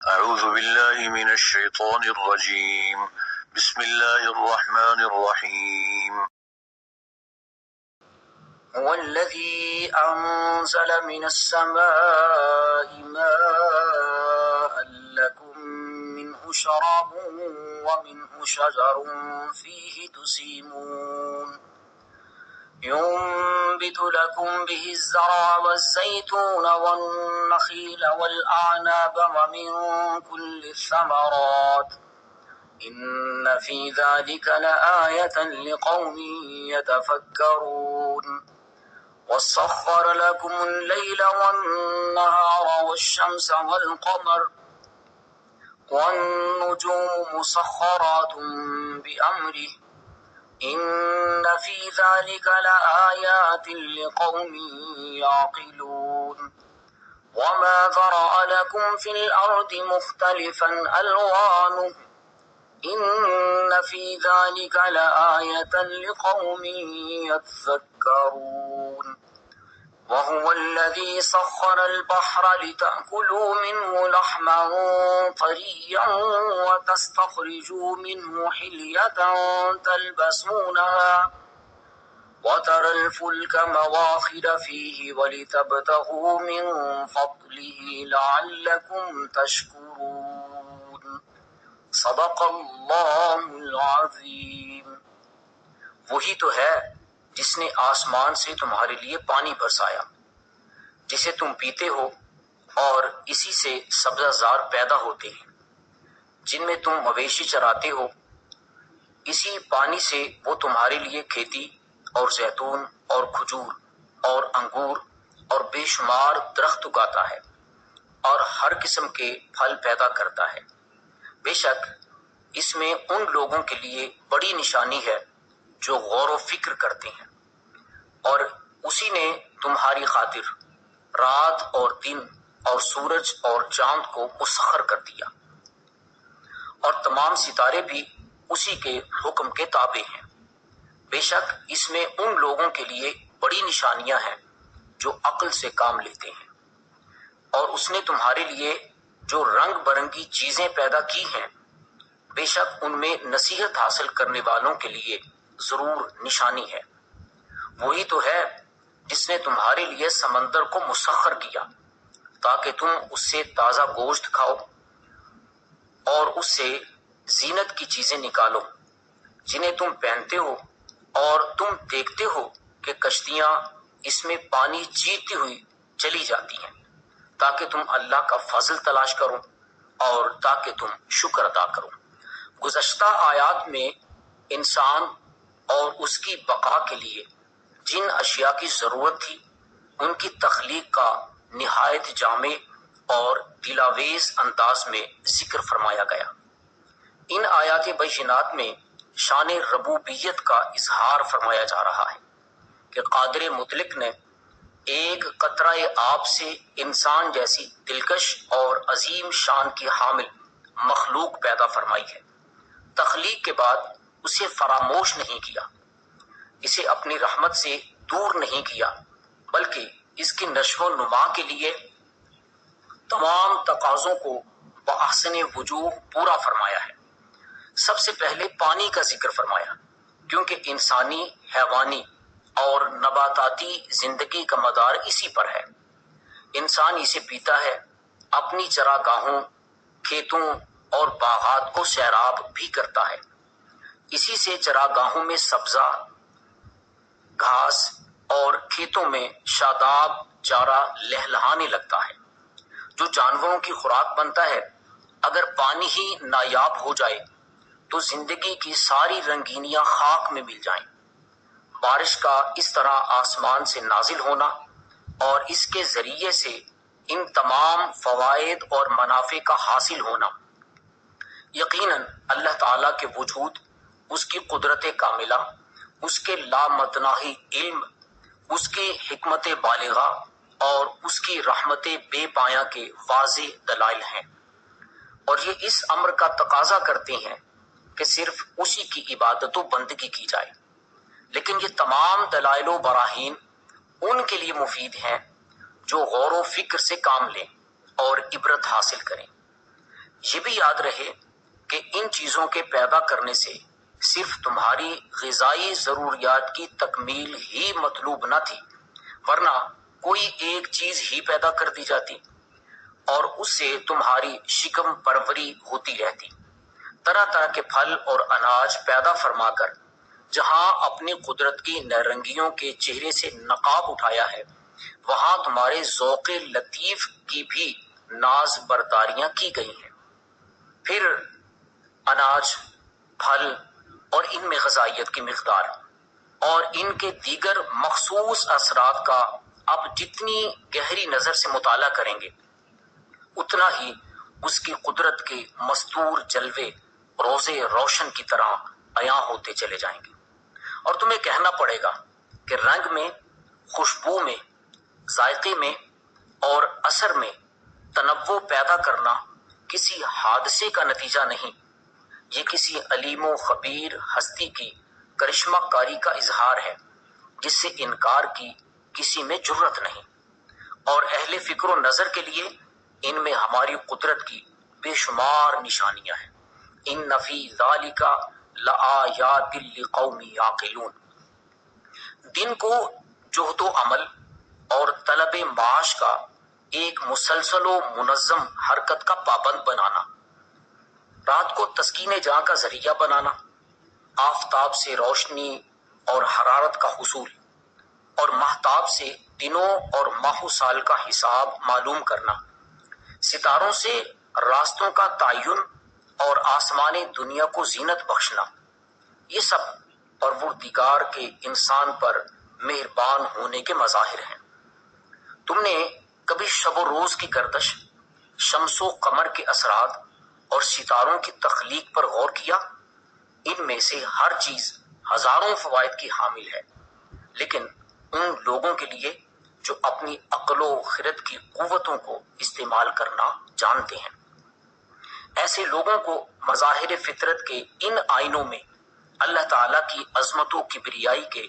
أعوذ بالله من الشيطان الرجيم بسم الله الرحمن الرحيم هو الذي أنزل من السماء ماء لكم منه شراب ومنه شجر فيه تسيمون ينبت لكم به الزرع والزيتون والنخيل والأعناب ومن كل الثمرات إن في ذلك لآية لقوم يتفكرون وسخر لكم الليل والنهار والشمس والقمر والنجوم مسخرات بأمره إن في ذلك لآيات لقوم يعقلون وما ذرأ لكم في الأرض مختلفا ألوانه إن في ذلك لآية لقوم يذكرون وهو الذي سخر البحر لتأكلوا منه لحما طريا وتستخرجوا منه حلية تلبسونها وترى الفلك مواخر فيه ولتبتغوا من فضله لعلكم تشكرون صدق اللہ العظیم۔ وہی تو ہے جس نے آسمان سے تمہارے لیے پانی برسایا جسے تم پیتے ہو، اور اسی سے سبزہ زار پیدا ہوتے ہیں جن میں تم مویشی چراتے ہو۔ اسی پانی سے وہ تمہارے لیے کھیتی اور زیتون اور کھجور اور انگور اور بے شمار درخت اگاتا ہے اور ہر قسم کے پھل پیدا کرتا ہے۔ بے شک اس میں ان لوگوں کے لیے بڑی نشانی ہے جو غور و فکر کرتے ہیں۔ اور اسی نے تمہاری خاطر رات اور دن اور سورج اور چاند کو مسخر کر دیا، اور تمام ستارے بھی اسی کے حکم کے تابع ہیں۔ بے شک اس میں ان لوگوں کے لیے بڑی نشانیاں ہیں جو عقل سے کام لیتے ہیں۔ اور اس نے تمہارے لیے جو رنگ برنگی چیزیں پیدا کی ہیں، بے شک ان میں نصیحت حاصل کرنے والوں کے لیے ضرور نشانی ہے۔ وہی تو ہے جس نے تمہارے لیے سمندر کو مسخر کیا تاکہ تم اس سے تازہ گوشت کھاؤ اور اس سے زینت کی چیزیں نکالو جنہیں تم پہنتے ہو، اور تم دیکھتے ہو کہ کشتیاں اس میں پانی چیرتی ہوئی چلی جاتی ہیں تاکہ تم اللہ کا فضل تلاش کرو اور تاکہ تم شکر ادا کرو۔ گزشتہ آیات میں انسان اور اس کی بقا کے لیے جن اشیاء کی ضرورت تھی ان کی تخلیق کا نہایت جامع اور دلاویز انداز میں ذکر فرمایا گیا۔ ان آیات بینات میں شان ربوبیت کا اظہار فرمایا جا رہا ہے کہ قادر مطلق نے ایک قطرہ آب سے انسان جیسی دلکش اور عظیم شان کی حامل مخلوق پیدا فرمائی ہے۔ تخلیق کے بعد اسے فراموش نہیں کیا، اسے اپنی رحمت سے دور نہیں کیا، بلکہ اس کی نشو و نما کے لیے تمام تقاضوں کو بأحسن وجوہ پورا فرمایا ہے۔ سب سے پہلے پانی کا ذکر فرمایا، کیونکہ انسانی، حیوانی اور نباتاتی زندگی کا مدار اسی پر ہے۔ انسان اسے پیتا ہے، اپنی چراگاہوں، کھیتوں اور باغات کو سیراب بھی کرتا ہے۔ اسی سے چراگاہوں میں سبزہ گھاس اور کھیتوں میں شاداب چارہ لہلہانے لگتا ہے جو جانوروں کی خوراک بنتا ہے۔ اگر پانی ہی نایاب ہو جائے تو زندگی کی ساری رنگینیاں خاک میں مل جائیں۔ بارش کا اس طرح آسمان سے نازل ہونا اور اس کے ذریعے سے ان تمام فوائد اور منافع کا حاصل ہونا یقیناً اللہ تعالیٰ کے وجود، اس کی قدرت کاملہ، اس کے لامتناہی علم، اس کی حکمت بالغہ اور اس کی رحمت بے پایاں کے واضح دلائل ہیں، اور یہ اس امر کا تقاضا کرتے ہیں کہ صرف اسی کی عبادت و بندگی کی جائے۔ لیکن یہ تمام دلائل و براہین ان کے لیے مفید ہیں جو غور و فکر سے کام لیں اور عبرت حاصل کریں۔ یہ بھی یاد رہے کہ ان چیزوں کے پیدا کرنے سے صرف تمہاری غذائی ضروریات کی تکمیل ہی مطلوب نہ تھی، ورنہ کوئی ایک چیز ہی پیدا کر دی جاتی اور اس سے تمہاری شکم پروری ہوتی رہتی۔ طرح طرح کے پھل اور اناج پیدا فرما کر جہاں اپنی قدرت کی نرنگیوں کے چہرے سے نقاب اٹھایا ہے، وہاں تمہارے ذوق لطیف کی بھی ناز برداریاں کی گئی ہیں۔ پھر اناج، پھل اور ان میں غذائیت کی مقدار اور ان کے دیگر مخصوص اثرات کا اب جتنی گہری نظر سے مطالعہ کریں گے، اتنا ہی اس کی قدرت کے مستور جلوے روزے روشن کی طرح عیاں ہوتے چلے جائیں گے، اور تمہیں کہنا پڑے گا کہ رنگ میں، خوشبو میں، ذائقے میں اور اثر میں تنوع پیدا کرنا کسی حادثے کا نتیجہ نہیں، یہ کسی علیم و خبیر ہستی کی کرشمہ کاری کا اظہار ہے جس سے انکار کی کسی میں جرت نہیں، اور اہل فکر و نظر کے لیے ان میں ہماری قدرت کی بے شمار نشانیاں ہیں۔ ان فی ذالک لآیات لقوم یعقلون۔ دن کو جہد و عمل اور طلب معاش کا ایک مسلسل و منظم حرکت کا پابند بنانا، رات کو تسکین جاں کا ذریعہ بنانا، آفتاب سے روشنی اور حرارت کا حصول اور مہتاب سے دنوں اور ماہ و سال کا حساب معلوم کرنا، ستاروں سے راستوں کا تعین اور آسمان دنیا کو زینت بخشنا، یہ سب پروردگار کے انسان پر مہربان ہونے کے مظاہر ہیں۔ تم نے کبھی شب و روز کی گردش، شمس و قمر کے اثرات اور ستاروں کی تخلیق پر غور کیا؟ ان میں سے ہر چیز ہزاروں فوائد کی حامل ہے، لیکن ان لوگوں کے لیے جو اپنی عقل و خرد کی قوتوں کو استعمال کرنا جانتے ہیں۔ ایسے لوگوں کو مظاہر فطرت کے ان آئینوں میں اللہ تعالیٰ کی عظمت و کبریائی کے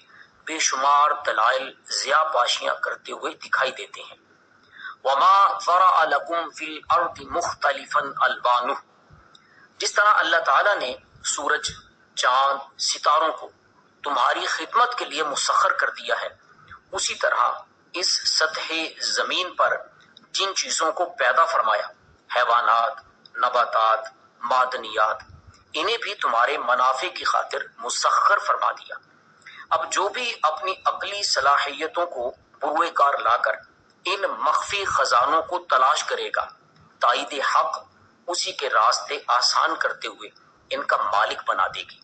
بے شمار دلائل ضیاء پاشیاں کرتے ہوئے دکھائی دیتے ہیں۔ وَمَا ذَرَأَ لَكُمْ فِي الْأَرْضِ مُخْتَلِفًا أَلْوَانُهُ۔ جس طرح اللہ تعالیٰ نے سورج، چاند، ستاروں کو تمہاری خدمت کے لیے مسخر کر دیا ہے، اسی طرح اس سطح زمین پر جن چیزوں کو پیدا فرمایا، حیوانات، نباتات، معدنیات، انہیں بھی تمہارے منافع کی خاطر مسخر فرما دیا۔ اب جو بھی اپنی عقلی صلاحیتوں کو بروئے کار لا کر ان مخفی خزانوں کو تلاش کرے گا، تائید حق اسی کے راستے آسان کرتے ہوئے ان کا مالک بنا دے گی۔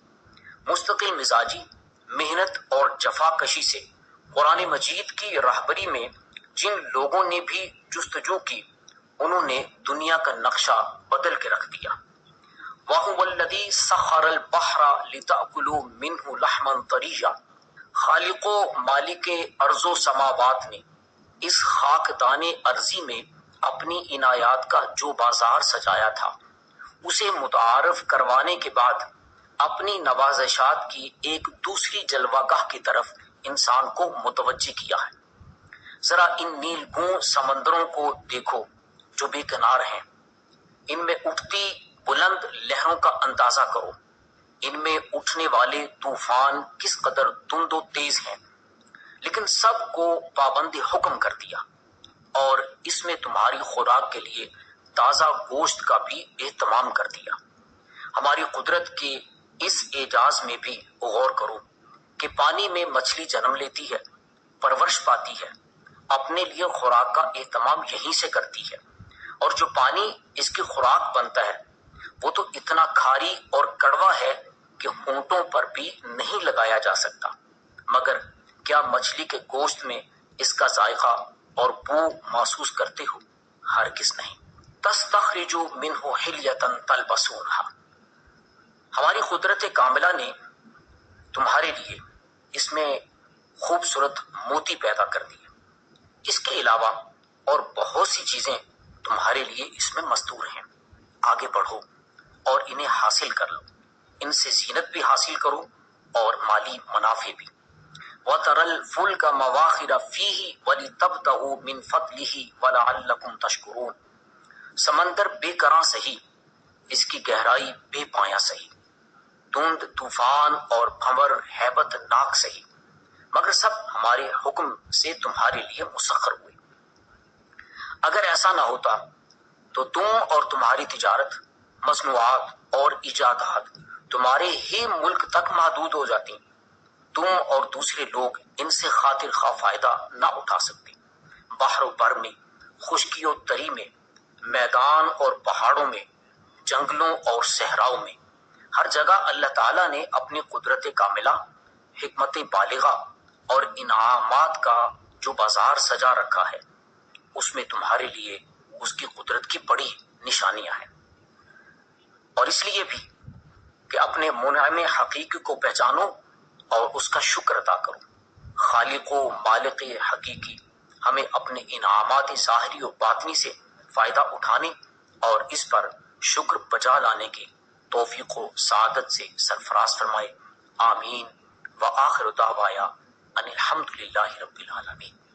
مستقل مزاجی، محنت اور جفا کشی سے قرآن مجید کی راہبری میں جن لوگوں نے بھی جستجو کی، انہوں نے دنیا کا نقشہ بدل کے رکھ دیا۔ وَهُوَ الَّذِي سَخَّرَ الْبَحْرَ لِتَأْكُلُوا مِنْهُ لَحْمًا طَرِيًّا۔ خالق و مالک ارض و سماوات نے اس خاکدان ارضی میں اپنی عنایات کا جو بازار سجایا تھا، اسے متعارف کروانے کے بعد اپنی نوازشات کی ایک دوسری جلوہ گاہ کی طرف انسان کو متوجہ کیا ہے۔ ذرا ان نیل گوں سمندروں کو دیکھو جو بے کنار ہیں، ان میں اٹھتی بلند لہروں کا اندازہ کرو، ان میں اٹھنے والے طوفان کس قدر تند و تیز ہیں، لیکن سب کو پابند حکم کر دیا، اور اس میں تمہاری خوراک کے لیے تازہ گوشت کا بھی اہتمام کر دیا۔ ہماری قدرت کے اس اعجاز میں بھی غور کرو کہ پانی میں مچھلی جنم لیتی ہے، پرورش پاتی ہے، اپنے لیے خوراک کا اہتمام یہیں سے کرتی ہے، اور جو پانی اس کی خوراک بنتا ہے وہ تو اتنا کھاری اور کڑوا ہے کہ ہونٹوں پر بھی نہیں لگایا جا سکتا، مگر کیا مچھلی کے گوشت میں اس کا ذائقہ اور بو محسوس کرتے ہو؟ ہرگز نہیں۔ تستخرج منہ حلیۃ تلبسونھا۔ ہماری قدرت کاملہ نے تمہارے لیے اس میں خوبصورت موتی پیدا کر دیے۔ اس کے علاوہ اور بہت سی چیزیں تمہارے لیے اس میں مستور ہیں۔ آگے بڑھو اور انہیں حاصل کر لو، ان سے زینت بھی حاصل کرو اور مالی منافع بھی۔ وَتَرَى الْفُلْكَ مَوَاخِرَ فِيهِ وَلِتَبْتَغُوا مِنْ فَضْلِهِ وَلَعَلَّكُمْ تَشْكُرُونَ۔ سمندر بے کراں سہی، اس کی گہرائی بے پایاں سہی، دھند طوفان اور بھنور ہیبت ناک سہی، مگر سب ہمارے حکم سے تمہارے لیے مسخر ہوئے۔ اگر ایسا نہ ہوتا تو تم اور تمہاری تجارت، مصنوعات اور ایجادات تمہارے ہی ملک تک محدود ہو جاتی، تم اور دوسرے لوگ ان سے خاطر خواہ فائدہ نہ اٹھا سکتے۔ بحر و بر میں، خشکی و تری میں، میدان اور پہاڑوں میں، جنگلوں اور صحراؤں میں، ہر جگہ اللہ تعالیٰ نے اپنی قدرت کاملہ، حکمت بالغہ اور انعامات کا جو بازار سجا رکھا ہے، اس میں تمہارے لیے اس کی قدرت کی بڑی نشانیاں ہیں۔ اور اس لیے بھی کہ اپنے منعم حقیقی کو پہچانو اور اس کا شکر ادا کرو۔ خالق و مالک حقیقی ہمیں اپنے انعامات ظاہری و باطنی سے فائدہ اٹھانے اور اس پر شکر بجا لانے کی توفیق و سعادت سے سرفراز فرمائے۔ آمین۔ وآخر دعوایا ان الحمد للہ رب العالمین۔